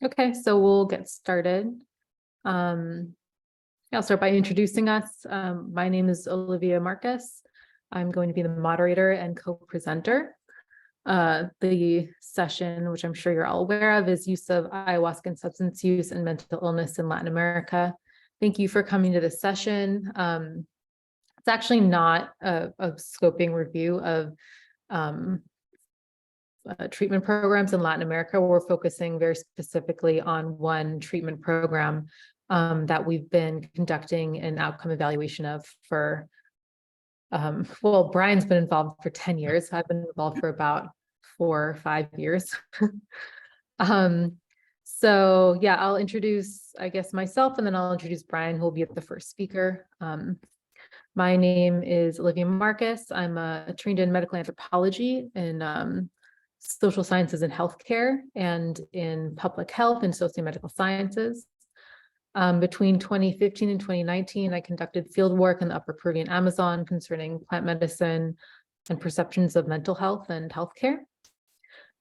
Okay, so we'll get started. I'll start by introducing us. My name is Olivia Marcus. I'm going to be the moderator and co-presenter. The session, which I'm sure you're all aware of, is use of ayahuasca and substance use and mental illness in Latin America. Thank you for coming to this session. It's actually not a scoping review of treatment programs in Latin America. We're focusing very specifically on one treatment program that we've been conducting an outcome evaluation of for, well, Brian's been involved for 10 years. I've been involved for about 4 or 5 years. So yeah, I'll introduce, I guess, myself, and then I'll introduce Brian, who will be the first speaker. My name is Olivia Marcus. I'm trained in medical anthropology and social sciences and healthcare, and in public health and socio-medical sciences. Between 2015 and 2019, I conducted field work in the Upper Peruvian Amazon concerning plant medicine and perceptions of mental health and healthcare.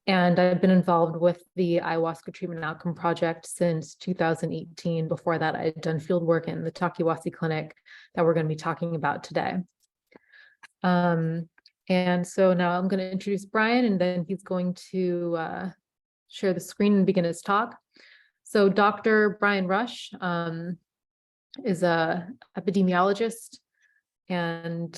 And I've been involved with the Ayahuasca Treatment Outcome Project since 2018. Before that, I had done field work in the Takiwasi clinic that we're going to be talking about today. And so now I'm going to introduce Brian, and then he's going to share the screen and begin his talk. So Dr. Brian Rush is an epidemiologist and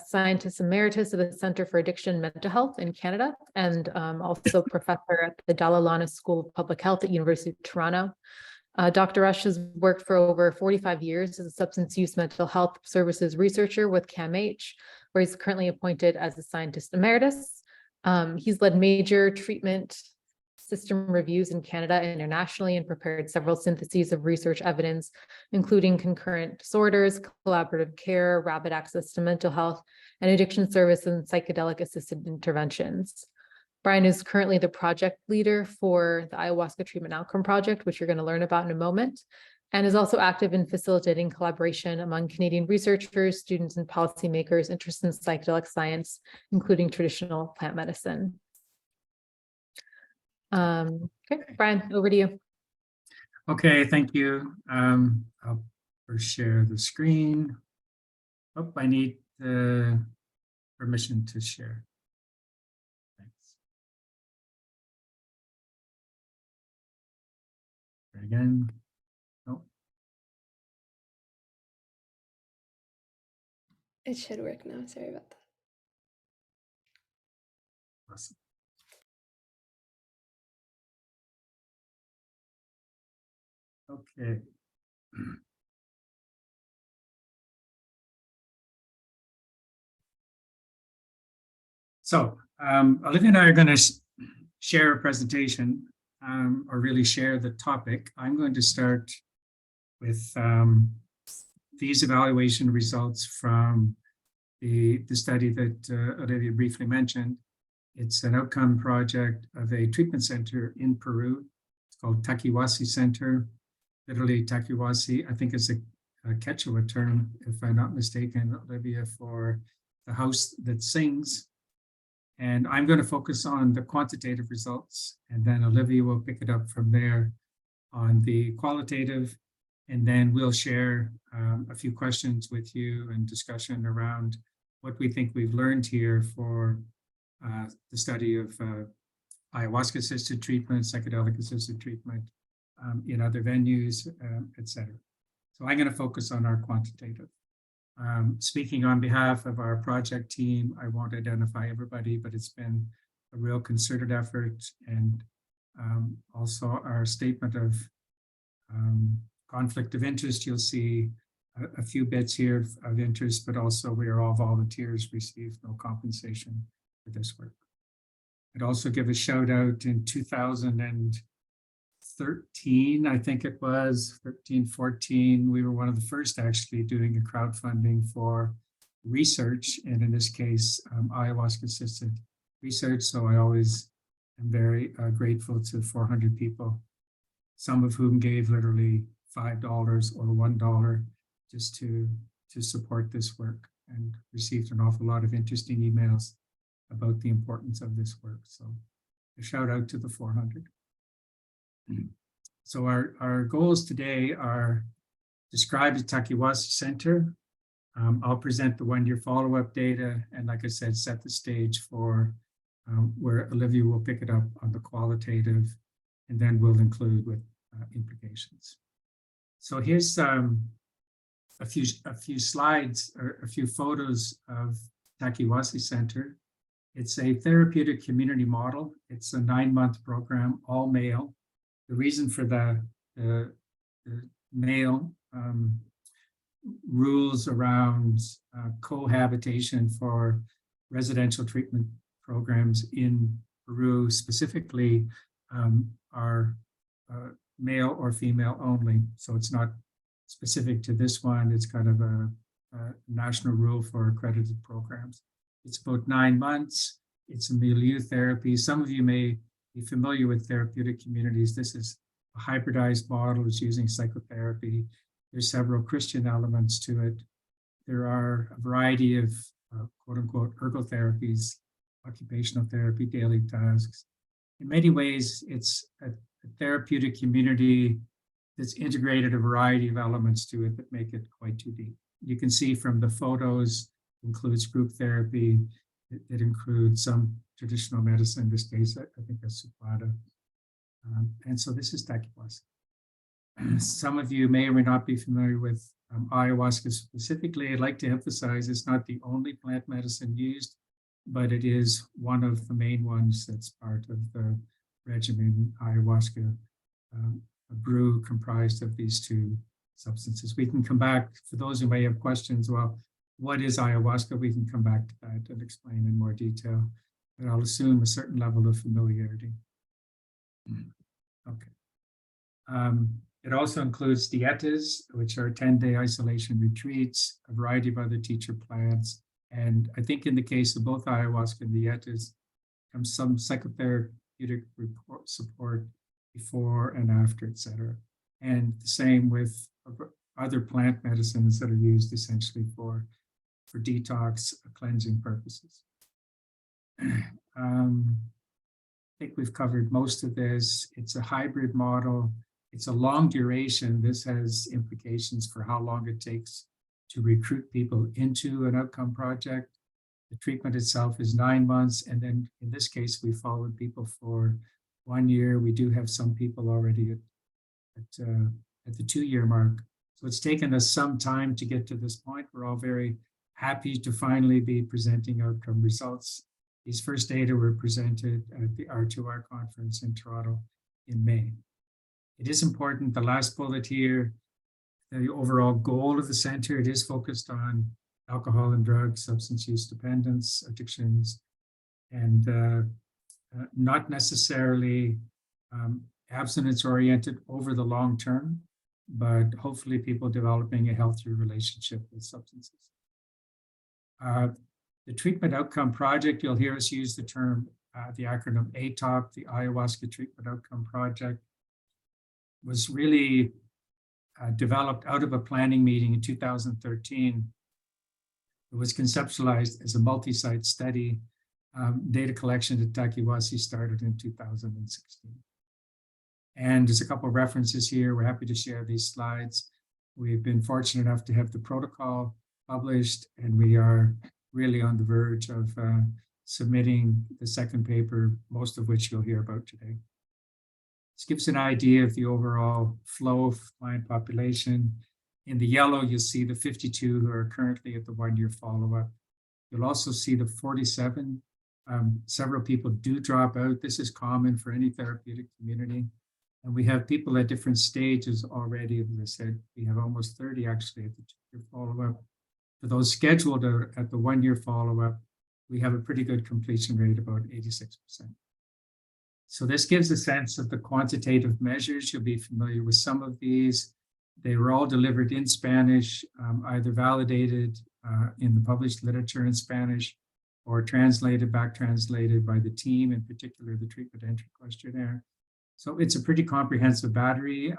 scientist emeritus of the Center for Addiction and Mental Health in Canada, and also professor at the Dalai Lama School of Public Health at University of Toronto. Dr. Rush has worked for over 45 years as a substance use mental health services researcher with CAMH, where he's currently appointed as a scientist emeritus. He's led major treatment system reviews in Canada and internationally, and prepared several syntheses of research evidence, including concurrent disorders, collaborative care, rapid access to mental health, and addiction service and psychedelic assisted interventions. Brian is currently the project leader for the Ayahuasca Treatment Outcome Project, which you're going to learn about in a moment, and is also active in facilitating collaboration among Canadian researchers, students, and policymakers interested in psychedelic science, including traditional plant medicine. Okay, Brian, over to you. Okay, thank you. I'll first share the screen. Oh, I need the permission to share. Thanks. Again. Oh. It should work now. Sorry about that. Awesome. Okay. So Olivia and I are going to share a presentation, or really share the topic. I'm going to start with these evaluation results from the study that Olivia briefly mentioned. It's an outcome project of a treatment center in Peru. It's called Takiwasi Center. Literally, Takiwasi, I think, is a Quechua term, if I'm not mistaken, Olivia, for the house that sings. And I'm going to focus on the quantitative results, and then Olivia will pick it up from there on the qualitative, and then we'll share a few questions with you and discussion around what we think we've learned here for the study of ayahuasca-assisted treatment, psychedelic-assisted treatment in other venues, etc. So I'm going to focus on our quantitative. Speaking on behalf of our project team, I won't identify everybody, but it's been a real concerted effort, and also our statement of conflict of interest. You'll see a few bits here of interest, but also we are all volunteers, receive no compensation for this work. I'd also give a shout out in 2013, I think it was, 13, 14, we were one of the first actually doing a crowdfunding for research, and in this case, ayahuasca-assisted research. So I always am very grateful to 400 people, some of whom gave literally $5 or $1 just to support this work, and received an awful lot of interesting emails about the importance of this work. So a shout out to the 400. So our goals today are describe the Takiwasi Center. I'll present the one-year follow-up data, and like I said, set the stage for where Olivia will pick it up on the qualitative, and then we'll include with implications. So here's a few slides or a few photos of Takiwasi Center. It's a therapeutic community model. It's a 9-month program, all male. The reason for the male rules around cohabitation for residential treatment programs in Peru specifically are male or female only. So it's not specific to this one. It's kind of a national rule for accredited programs. It's about 9 months. It's a milieu therapy. Some of you may be familiar with therapeutic communities. This is a hybridized model. It's using psychotherapy. There's several Christian elements to it. There are a variety of quote unquote ergotherapies, occupational therapy, daily tasks. In many ways, it's a therapeutic community that's integrated a variety of elements to it that make it quite 2D. You can see from the photos, includes group therapy, it includes some traditional medicine, in this case, I think that's Suplada. And so this is Takiwasi. Some of you may or may not be familiar with ayahuasca specifically. I'd like to emphasize it's not the only plant medicine used, but it is one of the main ones that's part of the regimen ayahuasca, a brew comprised of these two substances. We can come back, for those who may have questions, well, what is ayahuasca? We can come back to that and explain in more detail, but I'll assume a certain level of familiarity. Okay. It also includes Dietas, which are 10-day isolation retreats, a variety of other teacher plans. And I think in the case of both ayahuasca and Dietas, comes some psychotherapeutic support before and after, et cetera. And the same with other plant medicines that are used essentially for detox, cleansing purposes. I think we've covered most of this. It's a hybrid model. It's a long duration. This has implications for how long it takes to recruit people into an outcome project. The treatment itself is 9 months. And then in this case, we followed people for 1 year. We do have some people already at the 2-year mark. So it's taken us some time to get to this point. We're all very happy to finally be presenting outcome results. These first data were presented at the R2R conference in Toronto in May. It is important, the last bullet here, the overall goal of the center, it is focused on alcohol and drug substance use dependence, addictions, and not necessarily abstinence-oriented over the long term, but hopefully people developing a healthier relationship with substances. The Treatment Outcome Project, you'll hear us use the term, the acronym ATOP, the Ayahuasca Treatment Outcome Project, was really developed out of a planning meeting in 2013. It was conceptualized as a multi-site study. Data collection at Takiwasi started in 2016. And there's a couple of references here. We're happy to share these slides. We've been fortunate enough to have the protocol published, and we are really on the verge of submitting the second paper, most of which you'll hear about today. This gives an idea of the overall flow of client population. In the yellow, you'll see the 52 who are currently at the 1-year follow-up. You'll also see the 47. Several people do drop out. This is common for any therapeutic community. And we have people at different stages already. As I said, we have almost 30 actually at the 2-year follow-up. For those scheduled at the 1-year follow-up, we have a pretty good completion rate, about 86%. So this gives a sense of the quantitative measures. You'll be familiar with some of these. They were all delivered in Spanish, either validated in the published literature in Spanish or back translated by the team, in particular the treatment entry questionnaire. So it's a pretty comprehensive battery.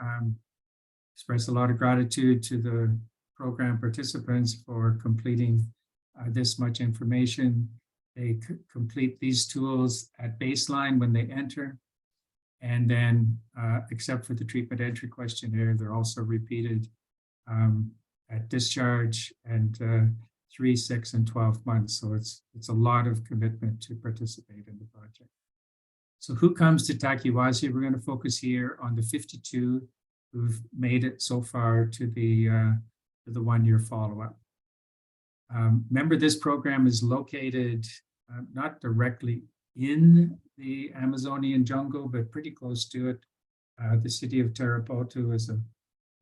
Express a lot of gratitude to the program participants for completing this much information. They complete these tools at baseline when they enter. And then, except for the treatment entry questionnaire, they're also repeated at discharge and 3, 6, and 12 months. So it's a lot of commitment to participate in the project. So who comes to Takiwasi? We're going to focus here on the 52 who've made it so far to the 1-year follow-up. Remember, this program is located not directly in the Amazonian jungle, but pretty close to it. The city of Therapeutic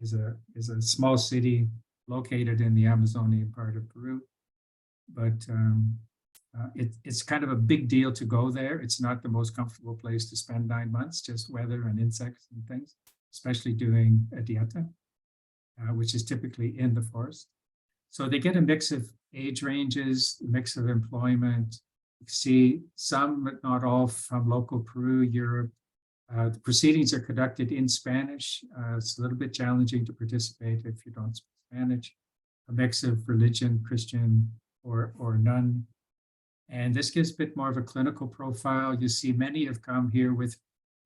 is a small city located in the Amazonian part of Peru. But it's kind of a big deal to go there. It's not the most comfortable place to spend 9 months, just weather and insects and things, especially doing a dieta, which is typically in the forest. So they get a mix of age ranges, a mix of employment. You see some, but not all, from local Peru, Europe. The proceedings are conducted in Spanish. It's a little bit challenging to participate if you don't speak Spanish. A mix of religion, Christian or none. And this gives a bit more of a clinical profile. You see many have come here with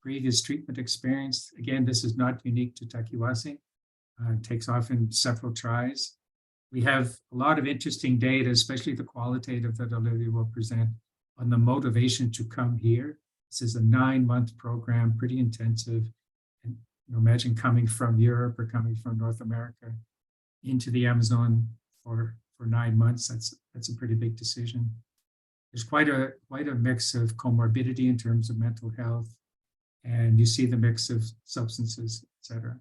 previous treatment experience. Again, this is not unique to Takiwasi. It takes often several tries. We have a lot of interesting data, especially the qualitative that Olivia will present, on the motivation to come here. This is a 9-month program, pretty intensive. And imagine coming from Europe or coming from North America into the Amazon for 9 months. That's a pretty big decision. There's quite a mix of comorbidity in terms of mental health, and you see the mix of substances, etc.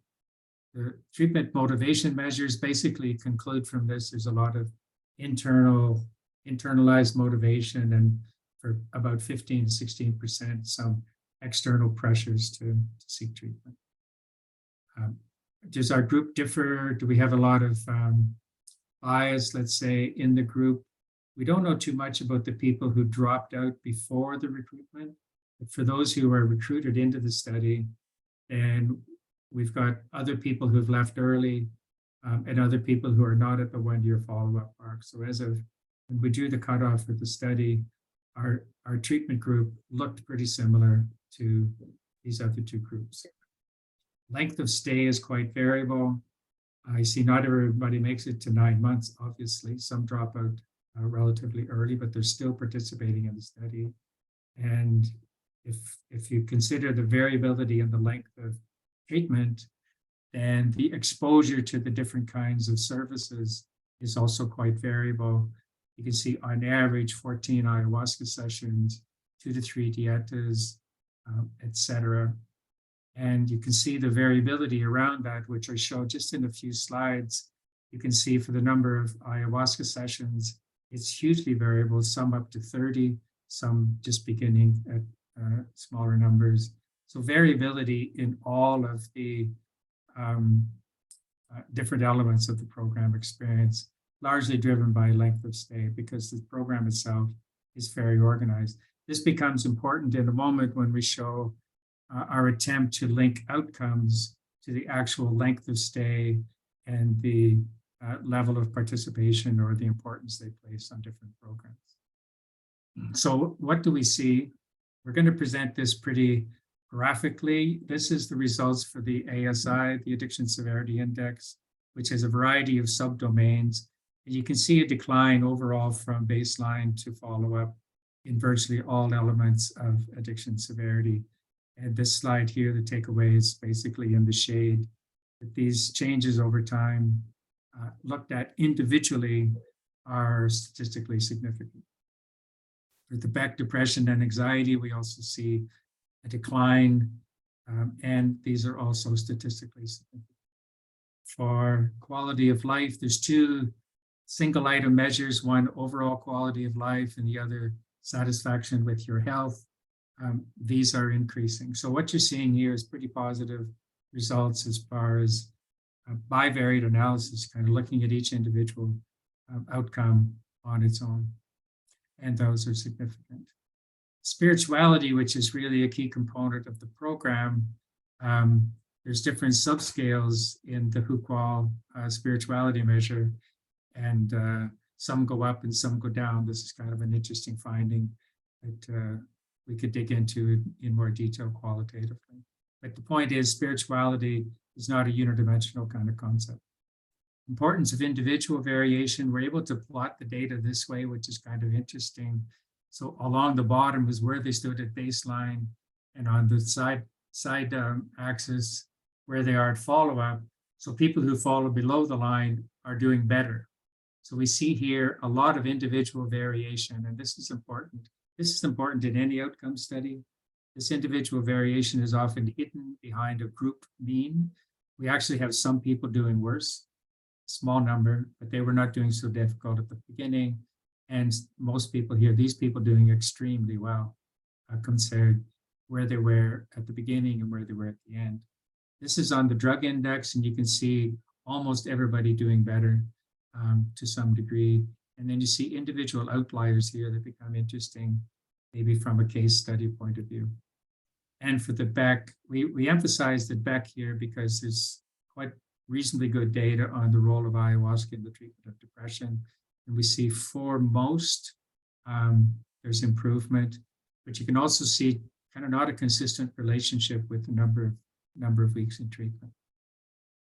The treatment motivation measures basically conclude from this. There's a lot of internalized motivation, and for about 15 to 16%, some external pressures to seek treatment. Does our group differ? Do we have a lot of bias, let's say, in the group? We don't know too much about the people who dropped out before the recruitment, but for those who are recruited into the study, and we've got other people who've left early and other people who are not at the 1-year follow-up mark. So as of when we do the cutoff for the study, our treatment group looked pretty similar to these other two groups. Length of stay is quite variable. I see not everybody makes it to 9 months, obviously. Some drop out relatively early, but they're still participating in the study. And if you consider the variability in the length of treatment, then the exposure to the different kinds of services is also quite variable. You can see on average 14 ayahuasca sessions, 2 to 3 dietas, etc. And you can see the variability around that, which I showed just in a few slides. You can see for the number of ayahuasca sessions, it's hugely variable, some up to 30, some just beginning at smaller numbers. So variability in all of the different elements of the program experience, largely driven by length of stay, because the program itself is very organized. This becomes important in a moment when we show our attempt to link outcomes to the actual length of stay and the level of participation or the importance they place on different programs. So what do we see? We're going to present this pretty graphically. This is the results for the ASI, the Addiction Severity Index, which has a variety of subdomains. And you can see a decline overall from baseline to follow-up in virtually all elements of addiction severity. And this slide here, the takeaway is basically in the shade, that these changes over time looked at individually are statistically significant. For the Beck depression and anxiety, we also see a decline, and these are also statistically significant. For quality of life, there's 2 single item measures, one overall quality of life and the other satisfaction with your health. These are increasing. So what you're seeing here is pretty positive results as far as bivariate analysis, kind of looking at each individual outcome on its own. And those are significant. Spirituality, which is really a key component of the program, there's different subscales in the Huqual spirituality measure, and some go up and some go down. This is kind of an interesting finding that we could dig into in more detail qualitatively. But the point is, spirituality is not a unidimensional kind of concept. Importance of individual variation, we're able to plot the data this way, which is kind of interesting. So along the bottom is where they stood at baseline, and on the side axis, where they are at follow-up. So people who follow below the line are doing better. So we see here a lot of individual variation, and this is important. This is important in any outcome study. This individual variation is often hidden behind a group mean. We actually have some people doing worse, a small number, but they were not doing so difficult at the beginning. And most people here, these people doing extremely well compared where they were at the beginning and where they were at the end. This is on the drug index, and you can see almost everybody doing better to some degree. And then you see individual outliers here that become interesting, maybe from a case study point of view. And for the Beck, we emphasize the Beck here because there's quite reasonably good data on the role of ayahuasca in the treatment of depression. And we see for most, there's improvement, but you can also see kind of not a consistent relationship with the number of weeks in treatment.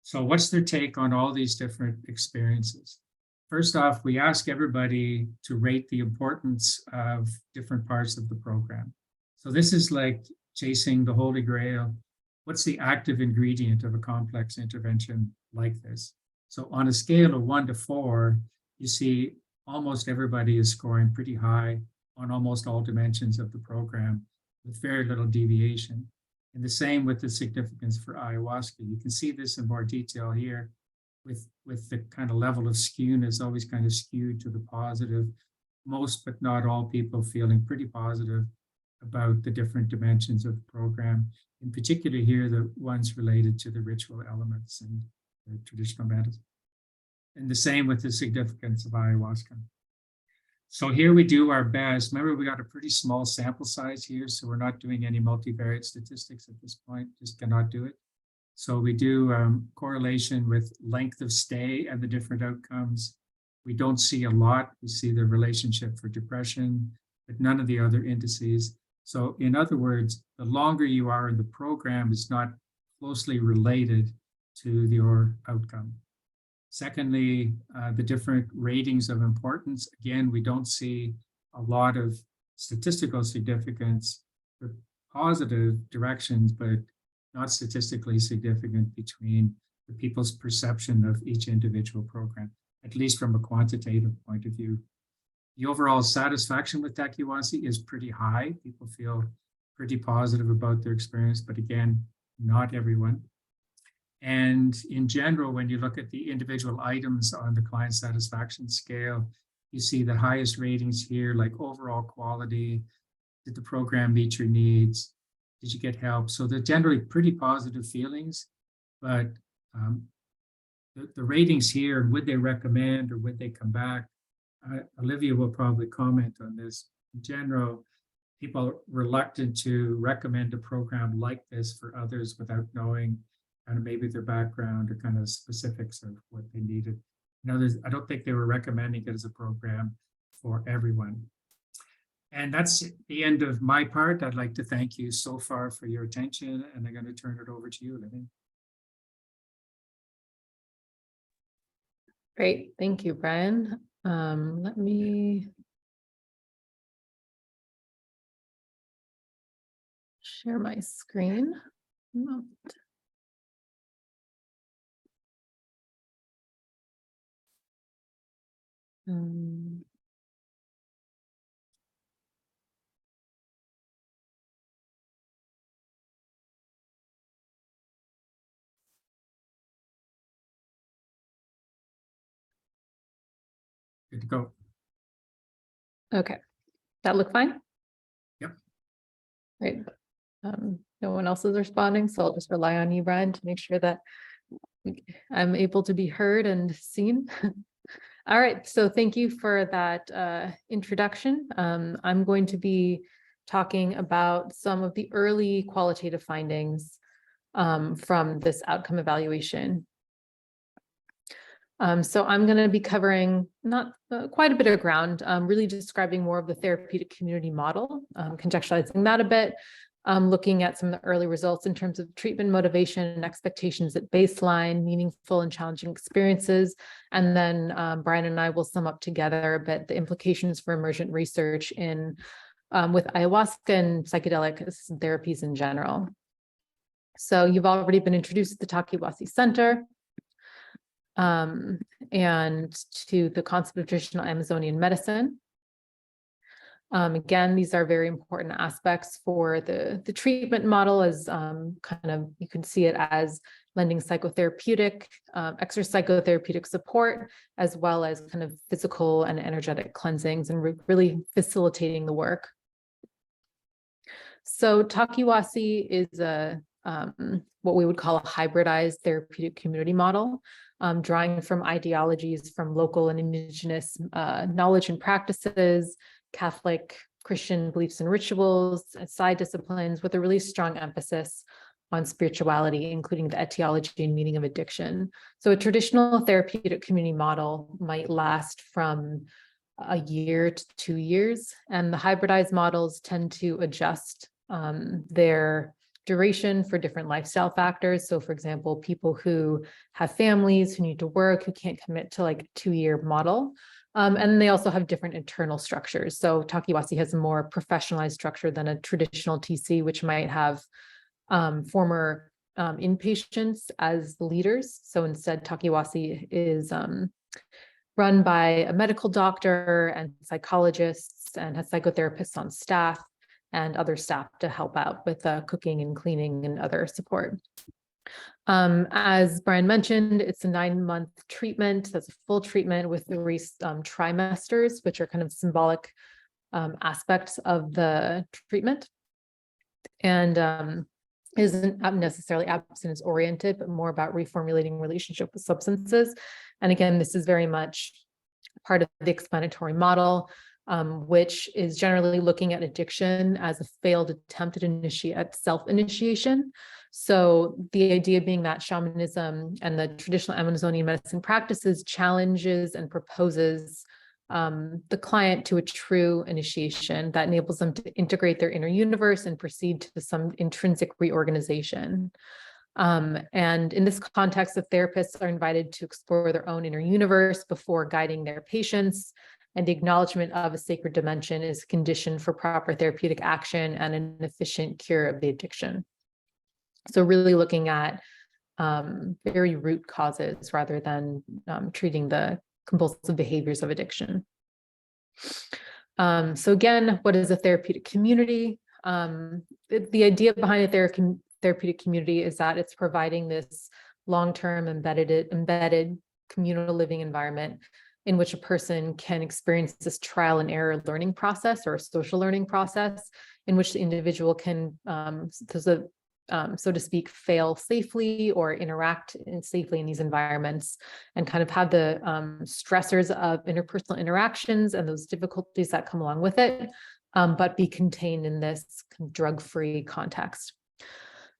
So what's their take on all these different experiences? First off, we ask everybody to rate the importance of different parts of the program. So this is like chasing the Holy Grail. What's the active ingredient of a complex intervention like this? So on a scale of 1 to 4, you see almost everybody is scoring pretty high on almost all dimensions of the program with very little deviation. And the same with the significance for ayahuasca. You can see this in more detail here with the kind of level of skewness always kind of skewed to the positive. Most, but not all people feeling pretty positive about the different dimensions of the program. In particular here, the ones related to the ritual elements and the traditional medicine. And the same with the significance of ayahuasca. So here we do our best. Remember, we got a pretty small sample size here, so we're not doing any multivariate statistics at this point, just cannot do it. So we do correlation with length of stay and the different outcomes. We don't see a lot. We see the relationship for depression, but none of the other indices. So in other words, the longer you are in the program is not closely related to your outcome. Secondly, the different ratings of importance. Again, we don't see a lot of statistical significance for positive directions, but not statistically significant between the people's perception of each individual program, at least from a quantitative point of view. The overall satisfaction with Takiwasi is pretty high. People feel pretty positive about their experience, but again, not everyone. And in general, when you look at the individual items on the client satisfaction scale, you see the highest ratings here, like overall quality. Did the program meet your needs? Did you get help? So they're generally pretty positive feelings, but the ratings here, would they recommend or would they come back? Olivia will probably comment on this. In general, people are reluctant to recommend a program like this for others without knowing kind of maybe their background or kind of specifics of what they needed. In others, I don't think they were recommending it as a program for everyone. And that's the end of my part. I'd like to thank you so far for your attention, and I'm going to turn it over to you, Olivia. Great, thank you, Brian. Let me share my screen. Good to go. Okay, that look fine? Yep. Great. No one else is responding, so I'll just rely on you, Brian, to make sure that I'm able to be heard and seen. All right, so thank you for that introduction. I'm going to be talking about some of the early qualitative findings from this outcome evaluation. So I'm going to be covering not quite a bit of ground, really describing more of the therapeutic community model, contextualizing that a bit, looking at some of the early results in terms of treatment motivation and expectations at baseline, meaningful and challenging experiences. And then Brian and I will sum up together a bit the implications for emergent research in with ayahuasca and psychedelic assisted therapies in general. So you've already been introduced to the Takiwasi Center and to the concept of traditional Amazonian medicine. Again, these are very important aspects for the treatment model, as kind of you can see it as lending psychotherapeutic, exercise psychotherapeutic support, as well as kind of physical and energetic cleansings and really facilitating the work. So Takiwasi is a what we would call a hybridized therapeutic community model, drawing from ideologies from local and indigenous knowledge and practices, Catholic, Christian beliefs and rituals, side disciplines, with a really strong emphasis on spirituality, including the etiology and meaning of addiction. So a traditional therapeutic community model might last from a year to 2 years, and the hybridized models tend to adjust their duration for different lifestyle factors. So for example, people who have families, who need to work, who can't commit to like a 2-year model. And they also have different internal structures. So Takiwasi has a more professionalized structure than a traditional TC, which might have former inpatients as leaders. So instead, Takiwasi is run by a medical doctor and psychologists and has psychotherapists on staff and other staff to help out with cooking and cleaning and other support. As Brian mentioned, it's a 9-month treatment. That's a full treatment with the trimesters, which are kind of symbolic aspects of the treatment. And isn't necessarily abstinence oriented, but more about reformulating relationship with substances. And again, this is very much part of the explanatory model, which is generally looking at addiction as a failed attempt at self-initiation. So the idea being that shamanism and the traditional Amazonian medicine practices challenges and proposes the client to a true initiation that enables them to integrate their inner universe and proceed to some intrinsic reorganization. And in this context, the therapists are invited to explore their own inner universe before guiding their patients. And the acknowledgement of a sacred dimension is a condition for proper therapeutic action and an efficient cure of the addiction. So really looking at very root causes rather than treating the compulsive behaviors of addiction. So again, what is a therapeutic community? The idea behind a therapeutic community is that it's providing this long-term embedded communal living environment in which a person can experience this trial and error learning process or a social learning process in which the individual can, so to speak, fail safely or interact safely in these environments and kind of have the stressors of interpersonal interactions and those difficulties that come along with it, but be contained in this drug-free context.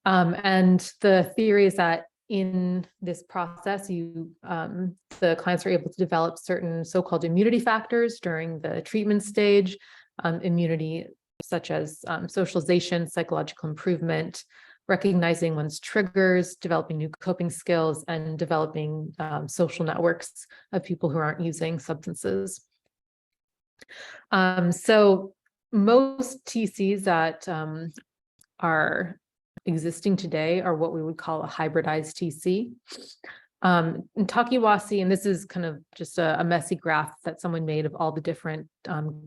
And the theory is that in this process, the clients are able to develop certain so-called immunity factors during the treatment stage, immunity such as socialization, psychological improvement, recognizing one's triggers, developing new coping skills, and developing social networks of people who aren't using substances. So most TCs that are existing today are what we would call a hybridized TC. In Takiwasi, and this is kind of just a messy graph that someone made of all the different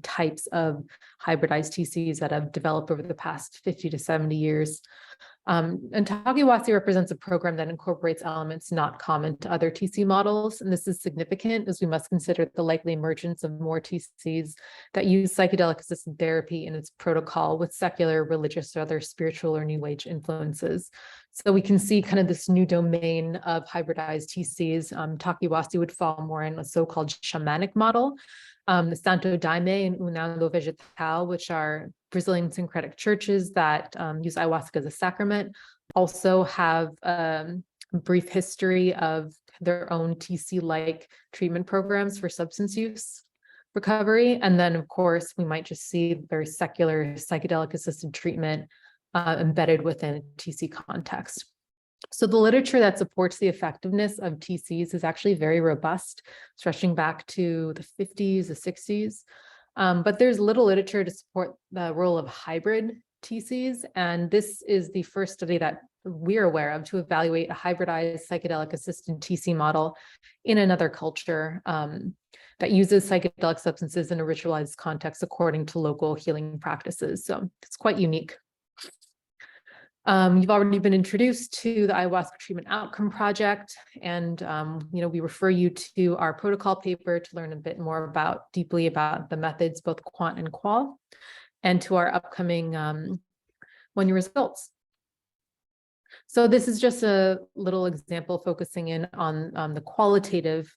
types of hybridized TCs that have developed over the past 50 to 70 years. And Takiwasi represents a program that incorporates elements not common to other TC models. And this is significant as we must consider the likely emergence of more TCs that use psychedelic assisted therapy in its protocol with secular, religious, or other spiritual or new age influences. So we can see kind of this new domain of hybridized TCs. Takiwasi would fall more in a so-called shamanic model. The Santo Daime and Unango Vegetal, which are Brazilian syncretic churches that use ayahuasca as a sacrament, also have a brief history of their own TC-like treatment programs for substance use recovery. And then, of course, we might just see very secular psychedelic-assisted treatment embedded within a TC context. So the literature that supports the effectiveness of TCs is actually very robust, stretching back to the 50s, the 60s. But there's little literature to support the role of hybrid TCs. And this is the first study that we're aware of to evaluate a hybridized psychedelic-assisted TC model in another culture that uses psychedelic substances in a ritualized context according to local healing practices. So it's quite unique. You've already been introduced to the Ayahuasca Treatment Outcome Project, and we refer you to our protocol paper to learn a bit more deeply about the methods, both quant and qual, and to our upcoming one-year results. So this is just a little example focusing in on the qualitative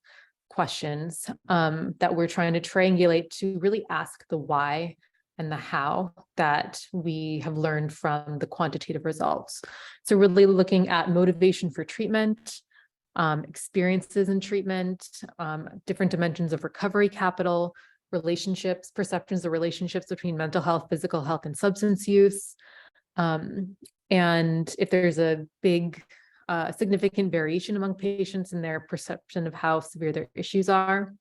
questions that we're trying to triangulate to really ask the why and the how that we have learned from the quantitative results. So really looking at motivation for treatment, experiences in treatment, different dimensions of recovery capital, relationships, perceptions of relationships between mental health, physical health, and substance use. And if there's a big, significant variation among patients in their perception of how severe their issues are.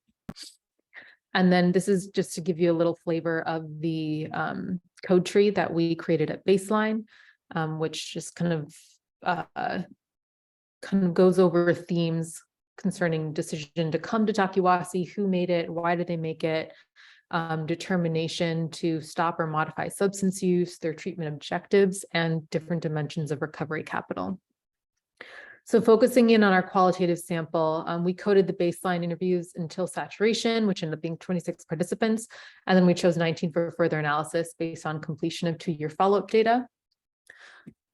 And then this is just to give you a little flavor of the code tree that we created at baseline, which just kind of goes over themes concerning decision to come to Takiwasi, who made it, why did they make it, determination to stop or modify substance use, their treatment objectives, and different dimensions of recovery capital. So focusing in on our qualitative sample, we coded the baseline interviews until saturation, which ended up being 26 participants. And then we chose 19 for further analysis based on completion of 2-year follow-up data.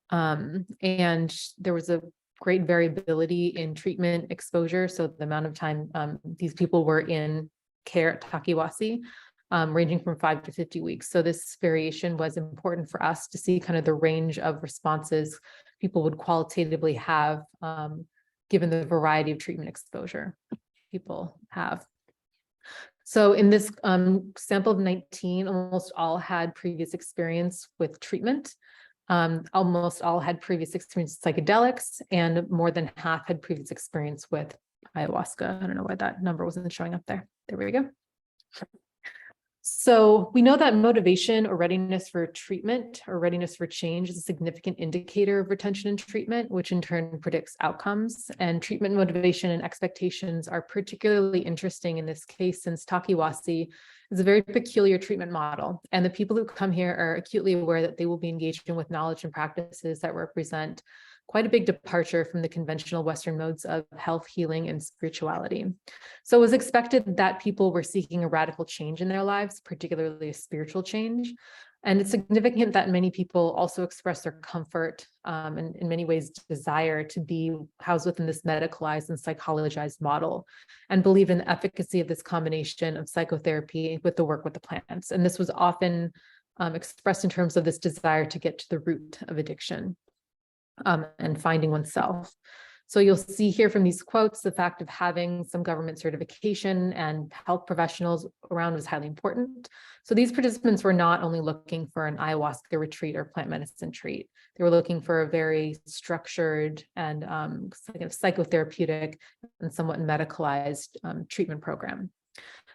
And there was a great variability in treatment exposure. So the amount of time these people were in care at Takiwasi, ranging from 5 to 50 weeks. So this variation was important for us to see kind of the range of responses people would qualitatively have given the variety of treatment exposure people have. So in this sample of 19, almost all had previous experience with treatment. Almost all had previous experience with psychedelics, and more than half had previous experience with ayahuasca. I don't know why that number wasn't showing up there. There we go. So we know that motivation or readiness for treatment or readiness for change is a significant indicator of retention and treatment, which in turn predicts outcomes. And treatment motivation and expectations are particularly interesting in this case, since Takiwasi is a very peculiar treatment model. And the people who come here are acutely aware that they will be engaging with knowledge and practices that represent quite a big departure from the conventional Western modes of health, healing, and spirituality. So it was expected that people were seeking a radical change in their lives, particularly a spiritual change. And it's significant that many people also express their comfort and in many ways desire to be housed within this medicalized and psychologized model, and believe in the efficacy of this combination of psychotherapy with the work with the plants. And this was often expressed in terms of this desire to get to the root of addiction. And finding oneself. So you'll see here from these quotes, the fact of having some government certification and health professionals around was highly important. So these participants were not only looking for an ayahuasca retreat or plant medicine treat, they were looking for a very structured and psychotherapeutic and somewhat medicalized treatment program.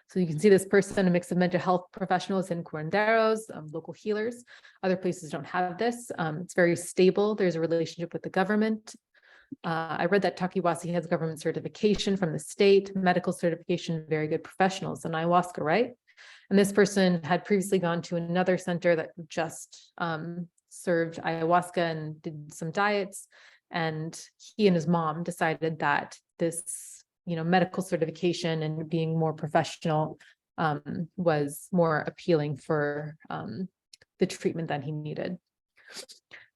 So you can see this person, a mix of mental health professionals and curanderos, local healers. Other places don't have this. It's very stable. There's a relationship with the government. I read that Takiwasi has government certification from the state, medical certification, very good professionals in ayahuasca, right? And this person had previously gone to another center that just served ayahuasca and did some diets. And he and his mom decided that this medical certification and being more professional was more appealing for the treatment that he needed.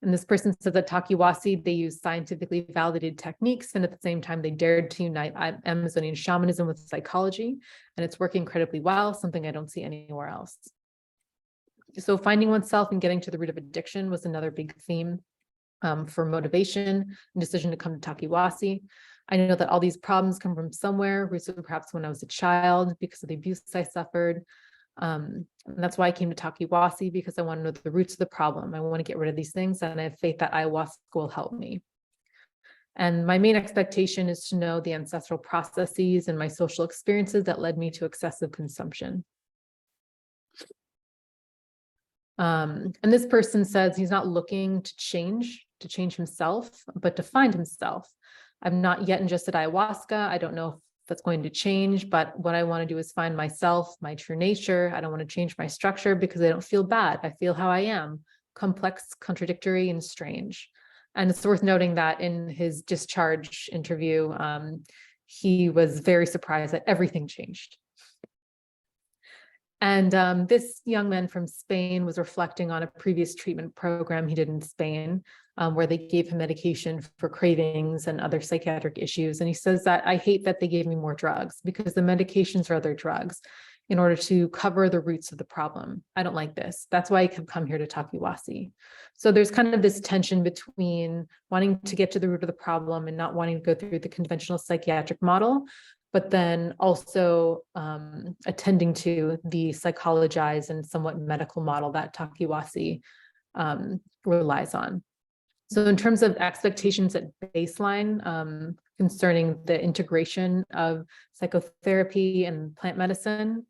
And this person said that Takiwasi, they use scientifically validated techniques, and at the same time, they dared to unite Amazonian shamanism with psychology, and it's working incredibly well, something I don't see anywhere else. So finding oneself and getting to the root of addiction was another big theme. for motivation and decision to come to Takiwasi. I know that all these problems come from somewhere, perhaps when I was a child because of the abuse I suffered. And that's why I came to Takiwasi, because I want to know the roots of the problem. I want to get rid of these things, and I have faith that ayahuasca will help me. And my main expectation is to know the ancestral processes and my social experiences that led me to excessive consumption. And this person says he's not looking to change himself, but to find himself. I'm not yet ingested ayahuasca. I don't know if that's going to change, but what I want to do is find myself, my true nature. I don't want to change my structure because I don't feel bad. I feel how I am, complex, contradictory, and strange. And it's worth noting that in his discharge interview, he was very surprised that everything changed. And this young man from Spain was reflecting on a previous treatment program he did in Spain, where they gave him medication for cravings and other psychiatric issues. And he says that I hate that they gave me more drugs because the medications are other drugs in order to cover the roots of the problem. I don't like this. That's why I have come here to Takiwasi. So there's kind of this tension between wanting to get to the root of the problem and not wanting to go through the conventional psychiatric model, but then also attending to the psychologized and somewhat medical model that Takiwasi relies on. So in terms of expectations at baseline concerning the integration of psychotherapy and plant medicine,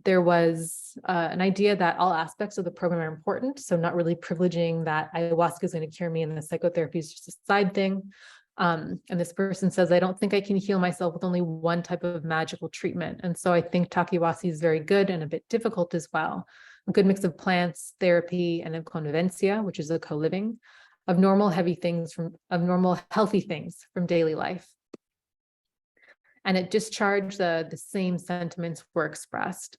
there was an idea that all aspects of the program are important. So not really privileging that ayahuasca is going to cure me and the psychotherapy is just a side thing. And this person says, I don't think I can heal myself with only one type of magical treatment. And so I think Takiwasi is very good and a bit difficult as well. A good mix of plants, therapy, and of convivencia, which is a co-living, of normal heavy things of normal healthy things from daily life. And at Discharge, the same sentiments were expressed.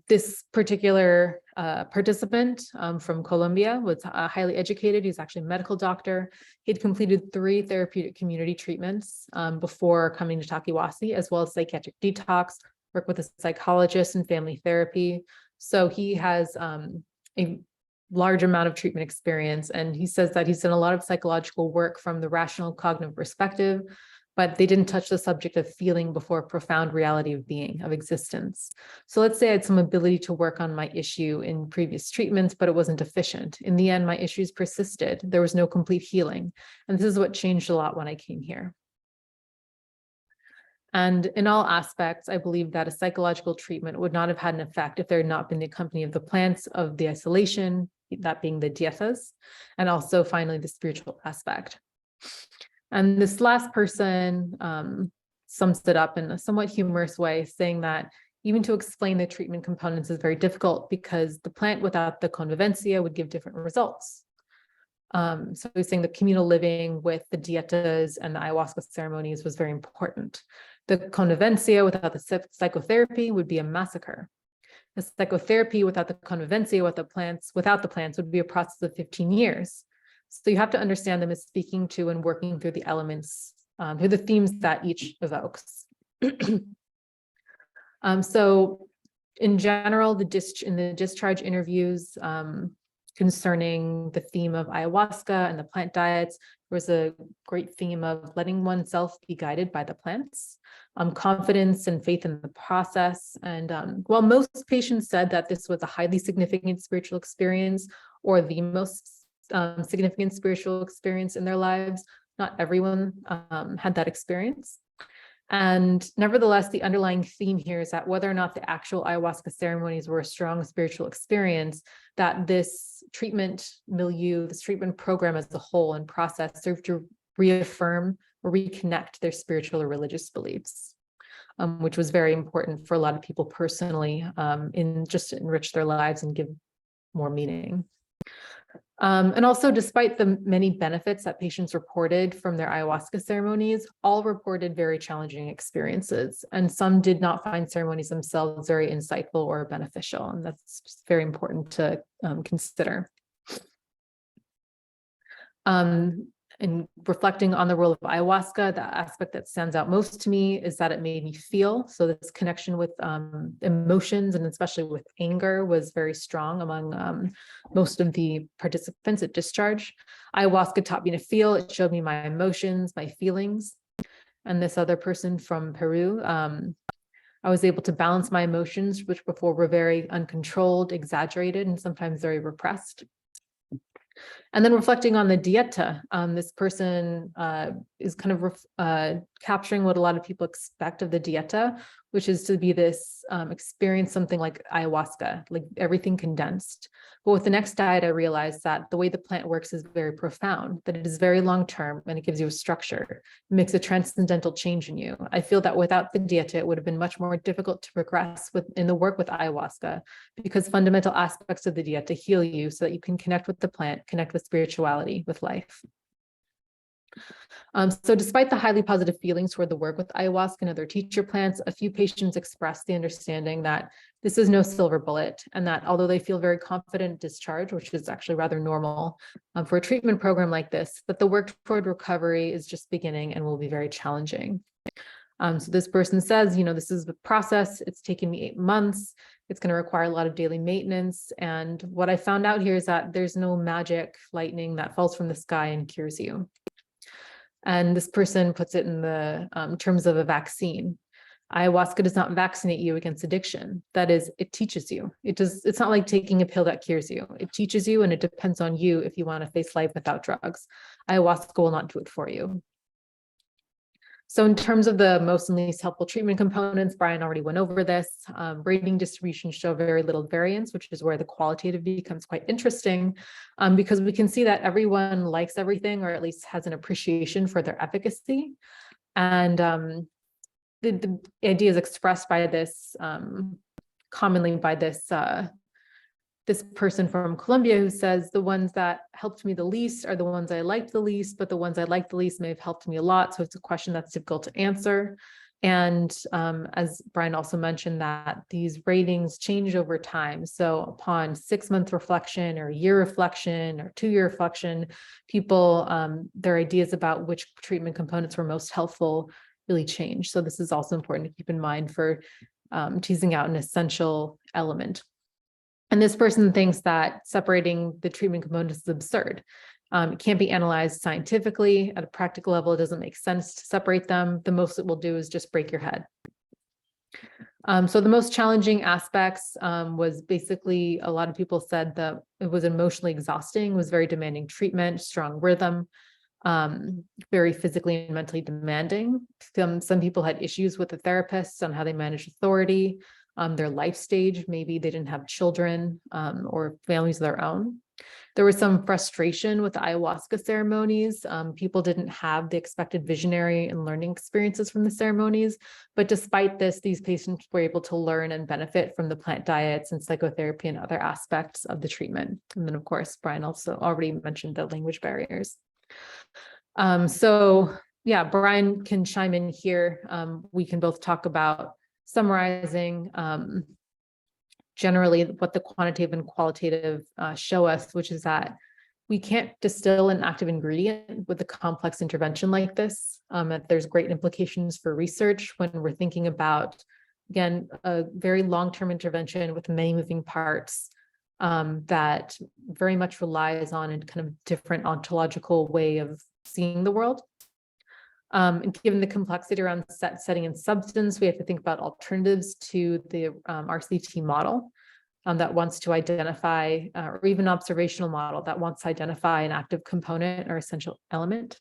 This particular participant from Colombia was highly educated. He's actually a medical doctor. He'd completed 3 therapeutic community treatments before coming to Takiwasi, as well as psychiatric detox, work with a psychologist and family therapy. So he has a large amount of treatment experience. And he says that he's done a lot of psychological work from the rational cognitive perspective, but they didn't touch the subject of feeling before profound reality of being, of existence. So let's say I had some ability to work on my issue in previous treatments, but it wasn't efficient. In the end, my issues persisted. There was no complete healing. And this is what changed a lot when I came here. And in all aspects, I believe that a psychological treatment would not have had an effect if there had not been the company of the plants, of the isolation, that being the Dietas, and also finally the spiritual aspect. And this last person sums it up in a somewhat humorous way, saying that even to explain the treatment components is very difficult because the plant without the convivencia would give different results. So he's saying the communal living with the dietas and the ayahuasca ceremonies was very important. The convivencia without the psychotherapy would be a massacre. The psychotherapy without the convivencia, without the plants would be a process of 15 years. So you have to understand them as speaking to and working through the elements, through the themes that each evokes. So in general, in the discharge interviews concerning the theme of ayahuasca and the plant diets, there was a great theme of letting oneself be guided by the plants, confidence and faith in the process. And while most patients said that this was a highly significant spiritual experience or the most significant spiritual experience in their lives, not everyone had that experience. And nevertheless, the underlying theme here is that whether or not the actual ayahuasca ceremonies were a strong spiritual experience, that this treatment milieu, this treatment program as a whole and process served to reaffirm or reconnect their spiritual or religious beliefs, which was very important for a lot of people personally, in just to enrich their lives and give more meaning. And also, despite the many benefits that patients reported from their ayahuasca ceremonies, all reported very challenging experiences, and some did not find ceremonies themselves very insightful or beneficial, and that's very important to consider. And in reflecting on the role of ayahuasca, the aspect that stands out most to me is that it made me feel. So this connection with emotions, and especially with anger, was very strong among most of the participants at Discharge. Ayahuasca taught me to feel. It showed me my emotions, my feelings. And this other person from Peru, I was able to balance my emotions, which before were very uncontrolled, exaggerated, and sometimes very repressed. And then reflecting on the dieta, this person is kind of capturing what a lot of people expect of the dieta, which is to be this experience, something like ayahuasca, like everything condensed. But with the next diet, I realized that the way the plant works is very profound, that it is very long-term, and it gives you a structure. It makes a transcendental change in you. I feel that without the dieta, it would have been much more difficult to progress in the work with ayahuasca, because fundamental aspects of the dieta heal you so that you can connect with the plant, connect with spirituality, with life. So despite the highly positive feelings toward the work with ayahuasca and other teacher plants, a few patients expressed the understanding that this is no silver bullet, and that although they feel very confident discharge, which is actually rather normal for a treatment program like this, that the work toward recovery is just beginning and will be very challenging. So this person says, this is the process. It's taken me 8 months. It's going to require a lot of daily maintenance. And what I found out here is that there's no magic lightning that falls from the sky and cures you. And this person puts it in the terms of a vaccine. Ayahuasca does not vaccinate you against addiction. That is, it teaches you. It's not like taking a pill that cures you. It teaches you, and it depends on you if you want to face life without drugs. Ayahuasca will not do it for you. So in terms of the most and least helpful treatment components, Brian already went over this. Rating distributions show very little variance, which is where the qualitative becomes quite interesting, because we can see that everyone likes everything, or at least has an appreciation for their efficacy. And the idea is expressed by this, commonly by this person from Colombia, who says the ones that helped me the least are the ones I liked the least, but the ones I liked the least may have helped me a lot. So it's a question that's difficult to answer. And as Brian also mentioned, that these ratings change over time. So upon 6-month reflection or year reflection or 2-year reflection, people, their ideas about which treatment components were most helpful really change. So this is also important to keep in mind for teasing out an essential element. And this person thinks that separating the treatment components is absurd. It can't be analyzed scientifically. At a practical level, it doesn't make sense to separate them. The most it will do is just break your head. So the most challenging aspects was basically, a lot of people said that it was emotionally exhausting, was very demanding treatment, strong rhythm, very physically and mentally demanding. Some people had issues with the therapists on how they managed authority. Their life stage, maybe they didn't have children or families of their own. There was some frustration with the ayahuasca ceremonies. People didn't have the expected visionary and learning experiences from the ceremonies, but despite this, these patients were able to learn and benefit from the plant diets and psychotherapy and other aspects of the treatment. And then, of course, Brian also already mentioned the language barriers. So yeah, Brian can chime in here. We can both talk about summarizing generally what the quantitative and qualitative show us, which is that we can't distill an active ingredient with a complex intervention like this. That there's great implications for research when we're thinking about, again, a very long-term intervention with many moving parts that very much relies on a kind of different ontological way of seeing the world. And given the complexity around setting and substance, we have to think about alternatives to the RCT model that wants to identify, or even observational model that wants to identify an active component or essential element.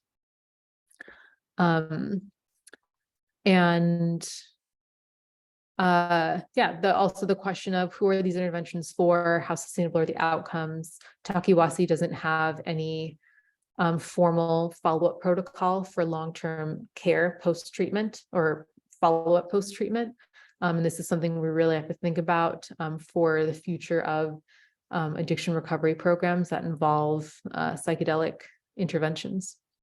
Also the question of who are these interventions for, how sustainable are the outcomes. Takiwasi doesn't have any formal follow-up protocol for long-term care post-treatment or follow-up post-treatment. And this is something we really have to think about for the future of addiction recovery programs that involve psychedelic interventions.